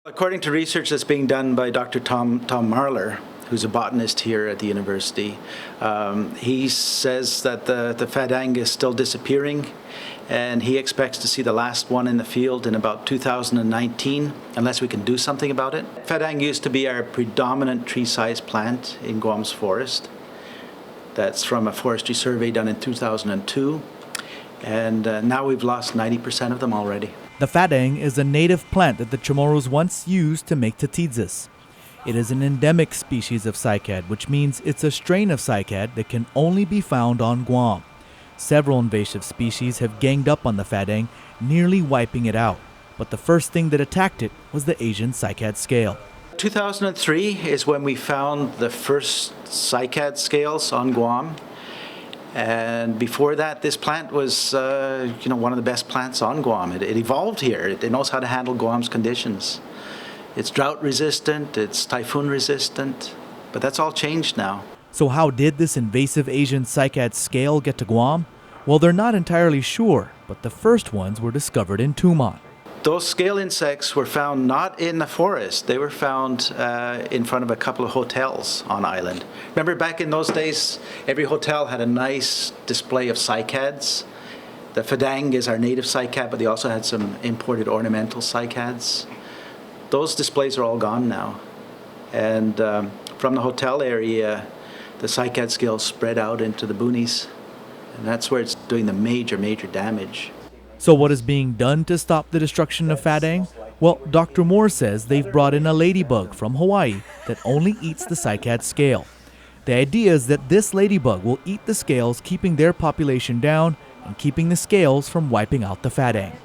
According to research that's being done by Dr. Tom Marler, who's a botanist here at the university, he says that the Fadang is still disappearing, and he expects to see the last one in the field in about 2019, unless we can do something about it. Fadang used to be our predominant tree-size plant in Guam's forest. That's from a forestry survey done in 2002, and now we've lost 90% of them already. The Fadang is a native plant that the Chamorros once used to make tatidzas. It is an endemic species of cycad, which means it's a strain of cycad that can only be found on Guam. Several invasive species have ganged up on the Fadang, nearly wiping it out. But the first thing that attacked it was the Asian cycad scale. 2003 is when we found the first cycad scales on Guam. And before that, this plant was, one of the best plants on Guam. It evolved here. It knows how to handle Guam's conditions. It's drought resistant, it's typhoon resistant, but that's all changed now. So how did this invasive Asian cycad scale get to Guam? Well, they're not entirely sure, but the first ones were discovered in Tumon. Those scale insects were found not in the forest. They were found in front of a couple of hotels on island. Remember back in those days, every hotel had a nice display of cycads. The Fadang is our native cycad, but they also had some imported ornamental cycads. Those displays are all gone now. And from the hotel area, the cycad scale spread out into the boonies. And that's where it's doing the major damage. So what is being done to stop the destruction of Fadang? Well, Dr. Moore says they've brought in a ladybug from Hawaii that only eats the cycad scale. The idea is that this ladybug will eat the scales, keeping their population down and keeping the scales from wiping out the Fadang.